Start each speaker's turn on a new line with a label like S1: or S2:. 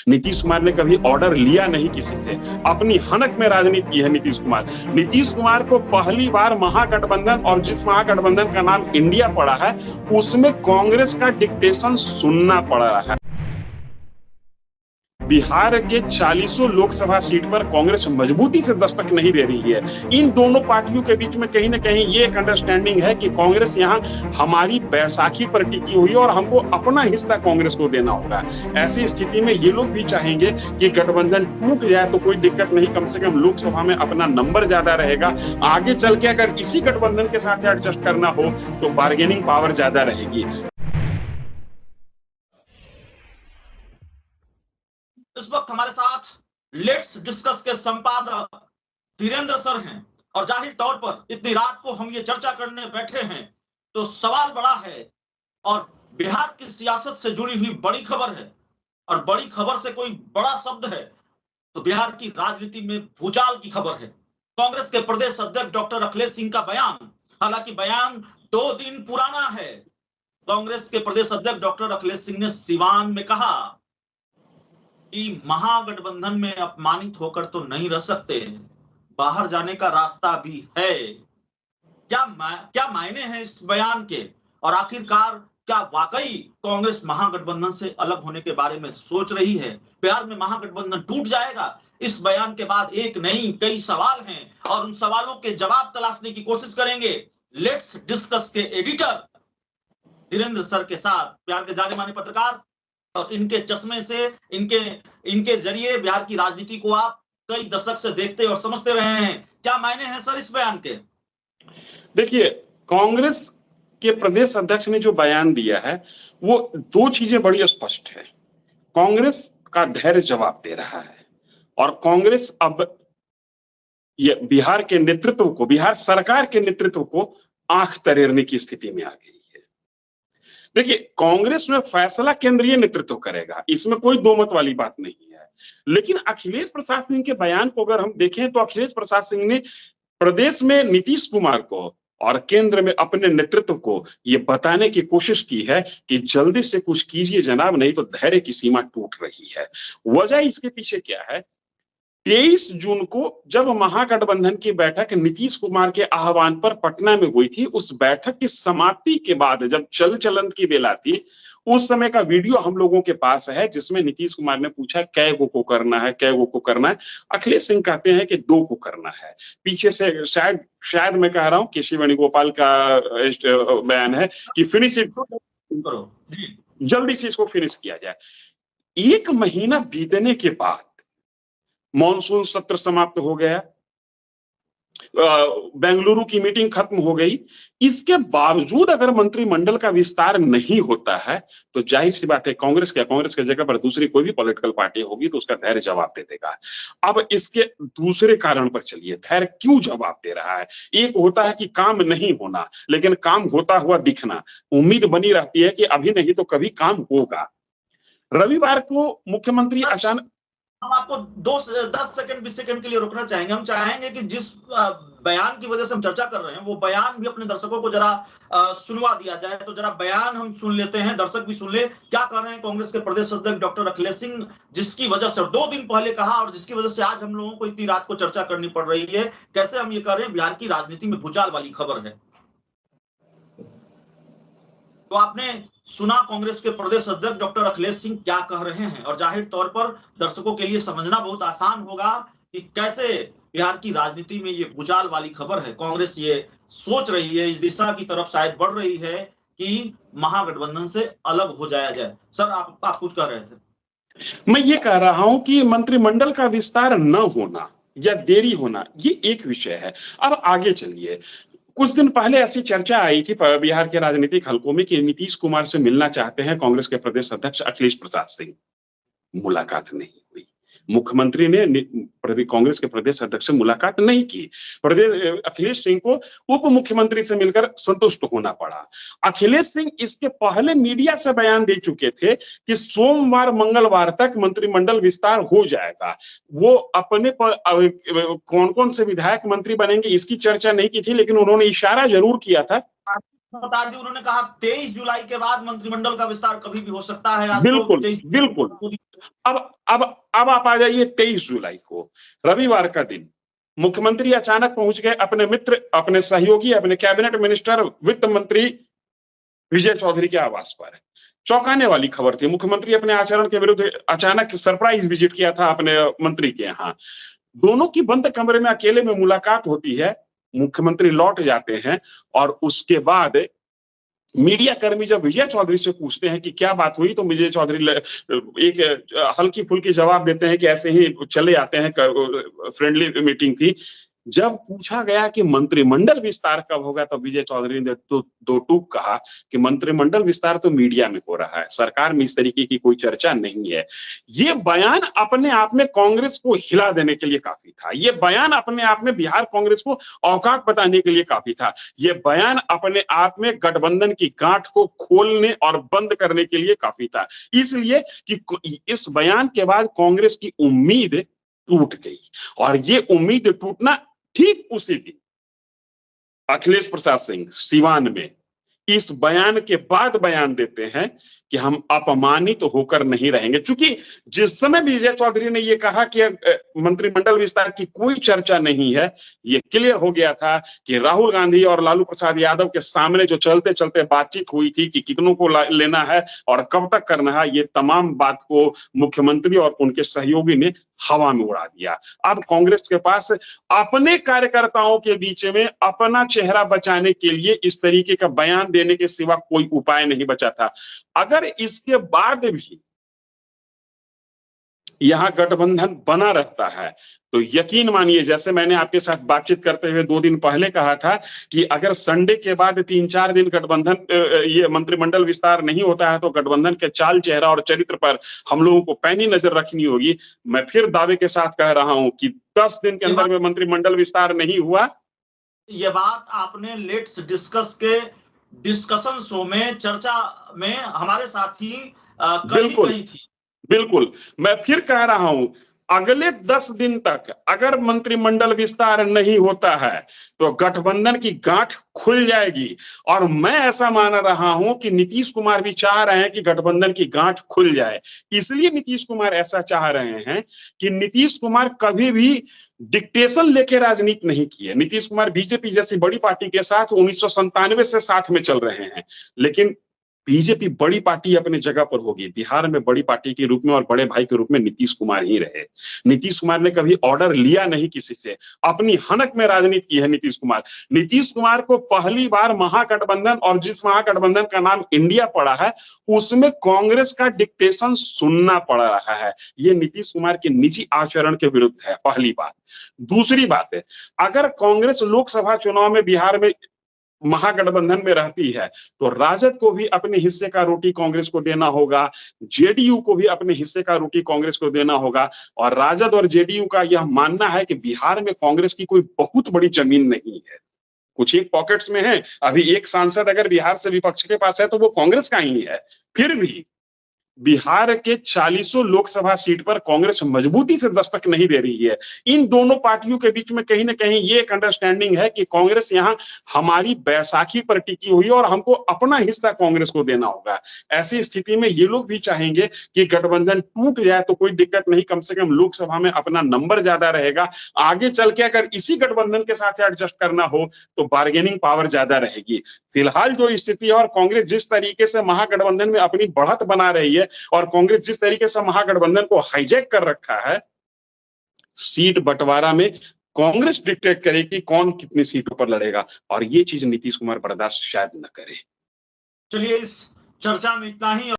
S1: नीतीश कुमार ने कभी ऑर्डर लिया नहीं किसी से, अपनी हनक में राजनीति की है नीतीश कुमार। नीतीश कुमार को पहली बार महागठबंधन, और जिस महागठबंधन का नाम इंडिया पड़ा है, उसमें कांग्रेस का डिक्टेशन सुनना पड़ रहा है। बिहार के 40 लोकसभा सीट पर कांग्रेस मजबूती से दस्तक नहीं दे रही है। इन दोनों पार्टियों के बीच में कहीं ना कहीं ये एक अंडरस्टैंडिंग है कि कांग्रेस यहाँ हमारी बैसाखी पर टिकी हुई है और हमको अपना हिस्सा कांग्रेस को देना होगा। ऐसी स्थिति में ये लोग भी चाहेंगे कि गठबंधन टूट जाए तो कोई दिक्कत नहीं, कम से कम लोकसभा में अपना नंबर ज्यादा रहेगा। आगे चल के अगर इसी गठबंधन के साथ एडजस्ट करना हो तो बार्गेनिंग पावर ज्यादा रहेगी।
S2: इस वक्त हमारे साथ लेट्स डिस्कस के संपादक धीरेन्द्र सर हैं, और जाहिर तौर पर इतनी रात को हम ये चर्चा करने बैठे हैं तो सवाल बड़ा है, और बिहार की सियासत से जुड़ी हुई बड़ी खबर है, और बड़ी खबर से कोई बड़ा शब्द है तो बिहार की राजनीति में भूचाल की खबर है। कांग्रेस के प्रदेश अध्यक्ष डॉक्टर अखिलेश सिंह का बयान, हालांकि बयान 2 दिन पुराना है। कांग्रेस के प्रदेश अध्यक्ष डॉक्टर अखिलेश सिंह ने सिवान में कहा कि महागठबंधन में अपमानित होकर तो नहीं रह सकते, बाहर जाने का रास्ता भी है। क्या मायने हैं इस बयान के, और आखिरकार क्या वाकई कांग्रेस महागठबंधन से अलग होने के बारे में सोच रही है? बिहार में महागठबंधन टूट जाएगा? इस बयान के बाद एक नहीं कई सवाल हैं, और उन सवालों के जवाब तलाशने की कोशिश करेंगे लेट्स डिस्कस के एडिटर धीरेन्द्र सर के साथ, बिहार के जाने माने पत्रकार, और इनके चश्मे से, इनके जरिए बिहार की राजनीति को आप कई दशक से देखते और समझते रहे हैं। क्या मायने हैं सर इस बयान के?
S1: देखिए, कांग्रेस के प्रदेश अध्यक्ष ने जो बयान दिया है वो 2 चीजें बड़ी स्पष्ट है। कांग्रेस का धैर्य जवाब दे रहा है, और कांग्रेस अब ये बिहार के नेतृत्व को, बिहार सरकार के नेतृत्व को आंख तरेरने की स्थिति में आ गई है। देखिए, कांग्रेस में फैसला केंद्रीय नेतृत्व करेगा, इसमें कोई दो मत वाली बात नहीं है। लेकिन अखिलेश प्रसाद सिंह के बयान को अगर हम देखें तो अखिलेश प्रसाद सिंह ने प्रदेश में नीतीश कुमार को और केंद्र में अपने नेतृत्व को ये बताने की कोशिश की है कि जल्दी से कुछ कीजिए जनाब, नहीं तो धैर्य की सीमा टूट रही है। वजह इसके पीछे क्या है? 23 जून को जब महागठबंधन की बैठक नीतीश कुमार के आह्वान पर पटना में हुई थी, उस बैठक की समाप्ति के बाद जब चल की बेला थी, उस समय का वीडियो हम लोगों के पास है, जिसमें नीतीश कुमार ने पूछा कै गो को करना है, कै गो को करना है। अखिलेश सिंह कहते हैं कि 2 को करना है। पीछे से शायद मैं कह रहा हूं केसी वेणुगोपाल का बयान है कि फिनिश इट, जल्दी से इसको फिनिश किया जाए। 1 महीना बीतने के बाद मॉनसून सत्र समाप्त हो गया, बेंगलुरु की मीटिंग खत्म हो गई। इसके बावजूद अगर मंत्रिमंडल का विस्तार नहीं होता है तो जाहिर सी बात है कांग्रेस के जगह पर दूसरी कोई भी पॉलिटिकल पार्टी होगी तो उसका धैर्य जवाब दे देगा। अब इसके दूसरे कारण पर चलिए, धैर्य क्यों जवाब दे रहा है? एक होता है कि काम नहीं होना, लेकिन काम होता हुआ दिखना, उम्मीद बनी रहती है कि अभी नहीं तो कभी काम होगा। रविवार को मुख्यमंत्री अचानक,
S2: हम आपको 10 सेकंड 20 सेकंड के लिए रुकना चाहेंगे। हम चाहेंगे कि जिस बयान की वजह से हम चर्चा कर रहे हैं वो बयान भी अपने दर्शकों को जरा सुनवा दिया जाए। तो जरा बयान हम सुन लेते हैं, दर्शक भी सुन ले क्या कर रहे हैं कांग्रेस के प्रदेश अध्यक्ष डॉक्टर अखिलेश सिंह, जिसकी वजह से 2 दिन पहले कहा और जिसकी वजह से आज हम लोगों को इतनी रात को चर्चा करनी पड़ रही है। कैसे हम ये कर रहे हैं, बिहार की राजनीति में भूचाल वाली खबर है। तो आपने सुना कांग्रेस के प्रदेश अध्यक्ष डॉक्टर अखिलेश सिंह क्या कह रहे हैं, और जाहिर तौर पर दर्शकों के लिए समझना बहुत आसान होगा कि कैसे बिहार की राजनीति में ये भूचाल वाली खबर है। कांग्रेस ये सोच रही है, इस दिशा की तरफ शायद बढ़ रही है कि महागठबंधन से अलग हो जाया जाए। सर आप कुछ कह रहे थे?
S1: मैं ये कह रहा हूं कि मंत्रिमंडल का विस्तार न होना या देरी होना ये एक विषय है। अब आगे चलिए, कुछ दिन पहले ऐसी चर्चा आई थी बिहार के राजनीतिक हलकों में कि नीतीश कुमार से मिलना चाहते हैं कांग्रेस के प्रदेश अध्यक्ष अखिलेश प्रसाद सिंह। मुलाकात नहीं हुई, मुख्यमंत्री ने कांग्रेस के प्रदेश अध्यक्ष से मुलाकात नहीं की। प्रदेश अखिलेश सिंह को उप मुख्यमंत्री से मिलकर संतुष्ट होना पड़ा। अखिलेश सिंह इसके पहले मीडिया से बयान दे चुके थे कि सोमवार मंगलवार तक मंत्रिमंडल विस्तार हो जाएगा। वो अपने पर कौन कौन से विधायक मंत्री बनेंगे इसकी चर्चा नहीं की थी, लेकिन उन्होंने इशारा जरूर किया था
S2: बता दी, उन्होंने कहा 23 जुलाई के बाद मंत्रिमंडल का विस्तार कभी भी हो सकता है। आज
S1: बिल्कुल
S2: तो 23
S1: बिल्कुल। अब आप आ जाइए 23 जुलाई को, रविवार का दिन, मुख्यमंत्री अचानक पहुंच गए अपने मित्र, अपने सहयोगी, अपने कैबिनेट मिनिस्टर, वित्त मंत्री विजय चौधरी के आवास पर। चौंकाने वाली खबर थी, मुख्यमंत्री अपने आचरण के विरुद्ध अचानक सरप्राइज विजिट किया था अपने मंत्री के यहाँ। दोनों की बंद कमरे में अकेले में मुलाकात होती है, मुख्यमंत्री लौट जाते हैं और उसके बाद मीडिया कर्मी जब विजय चौधरी से पूछते हैं कि क्या बात हुई, तो विजय चौधरी एक हल्की फुल्की जवाब देते हैं कि ऐसे ही चले आते हैं, फ्रेंडली मीटिंग थी। जब पूछा गया कि मंत्रिमंडल विस्तार कब होगा, तो विजय चौधरी ने दो टूक कहा कि मंत्रिमंडल विस्तार तो मीडिया में हो रहा है, सरकार में इस तरीके की कोई चर्चा नहीं है। ये बयान अपने आप में कांग्रेस को हिला देने के लिए काफी था। ये बयान अपने आप में बिहार कांग्रेस को औकात बताने के लिए काफी था। ये बयान अपने आप में गठबंधन की गांठ को खोलने और बंद करने के लिए काफी था, इसलिए कि इस बयान के बाद कांग्रेस की उम्मीद टूट गई। और ये उम्मीद टूटना ठीक उसी दिन अखिलेश प्रसाद सिंह सीवान में इस बयान के बाद बयान देते हैं कि हम अपमानित होकर नहीं रहेंगे। चूंकि जिस समय विजय चौधरी ने यह कहा कि मंत्रिमंडल विस्तार की कोई चर्चा नहीं है, यह क्लियर हो गया था कि राहुल गांधी और लालू प्रसाद यादव के सामने जो चलते चलते बातचीत हुई थी कि कितनों को लेना है और कब तक करना है, ये तमाम बात को मुख्यमंत्री और उनके सहयोगी ने हवा में उड़ा दिया। अब कांग्रेस के पास अपने कार्यकर्ताओं के बीच में अपना चेहरा बचाने के लिए इस तरीके का बयान देने के सिवा कोई उपाय नहीं बचा था। अगर इसके बाद भी यहां गठबंधन बना रहता है तो यकीन मानिए, जैसे मैंने आपके साथ बातचीत करते हुए 2 दिन पहले कहा था कि अगर संडे के बाद 3-4 दिन गठबंधन ये मंत्रिमंडल विस्तार नहीं होता है तो गठबंधन के चाल चेहरा और चरित्र पर हम लोगों को पैनी नजर रखनी होगी। मैं फिर दावे के साथ कह रहा हूं कि 10 दिन के अंदर में मंत्रिमंडल विस्तार नहीं हुआ।
S2: ये बात आपने लेट्स डिस्कस के डिस्कशन शो में, चर्चा में हमारे साथ ही कही थी।
S1: बिल्कुल, मैं फिर कह रहा हूं, अगले 10 दिन तक अगर मंत्रिमंडल विस्तार नहीं होता है तो गठबंधन की गांठ खुल जाएगी। और मैं ऐसा मान रहा हूं कि नीतीश कुमार भी चाह रहे हैं कि गठबंधन की गांठ खुल जाए। इसलिए नीतीश कुमार ऐसा चाह रहे हैं कि नीतीश कुमार कभी भी डिक्टेशन लेके राजनीति नहीं की है। नीतीश कुमार बीजेपी जैसी बड़ी पार्टी के साथ 1997 से साथ में चल रहे हैं, लेकिन बीजेपी बड़ी पार्टी अपने जगह पर होगी। बिहार में बड़ी पार्टी के रूप में और बड़े भाई के रूप में नीतीश कुमार ही रहे। नीतीश कुमार ने कभी ऑर्डर लिया नहीं किसी से, अपनी हनक में राजनीति की है नीतीश कुमार। नीतीश कुमार को पहली बार महागठबंधन, और जिस महागठबंधन का नाम इंडिया पड़ा है, उसमें कांग्रेस का डिक्टेशन सुनना पड़ रहा है। ये नीतीश कुमार के निजी आचरण के विरुद्ध है, पहली बात। दूसरी बात है, अगर कांग्रेस लोकसभा चुनाव में बिहार में महागठबंधन में रहती है तो राजद को भी अपने हिस्से का रोटी कांग्रेस को देना होगा, जेडीयू को भी अपने हिस्से का रोटी कांग्रेस को देना होगा। और राजद और जेडीयू का यह मानना है कि बिहार में कांग्रेस की कोई बहुत बड़ी जमीन नहीं है, कुछ एक पॉकेट्स में है। अभी एक सांसद अगर बिहार से विपक्ष के पास है तो वो कांग्रेस का ही है। फिर भी बिहार के 40 लोकसभा सीट पर कांग्रेस मजबूती से दस्तक नहीं दे रही है। इन दोनों पार्टियों के बीच में कहीं ना कहीं ये एक अंडरस्टैंडिंग है कि कांग्रेस यहां हमारी बैसाखी पर टिकी हुई है और हमको अपना हिस्सा कांग्रेस को देना होगा। ऐसी स्थिति में ये लोग भी चाहेंगे कि गठबंधन टूट जाए तो कोई दिक्कत नहीं, कम से कम लोकसभा में अपना नंबर ज्यादा रहेगा। आगे चल के अगर इसी गठबंधन के साथ एडजस्ट करना हो तो बार्गेनिंग पावर ज्यादा रहेगी। फिलहाल जो स्थिति है और कांग्रेस जिस तरीके से महागठबंधन में अपनी बढ़त बना रही है और कांग्रेस जिस तरीके से महागठबंधन को हाईजैक कर रखा है, सीट बंटवारा में कांग्रेस डिक्टेट करेगी कौन कितनी सीटों पर लड़ेगा, और ये चीज नीतीश कुमार बर्दाश्त शायद न करे।
S2: चलिए, इस चर्चा में इतना ही।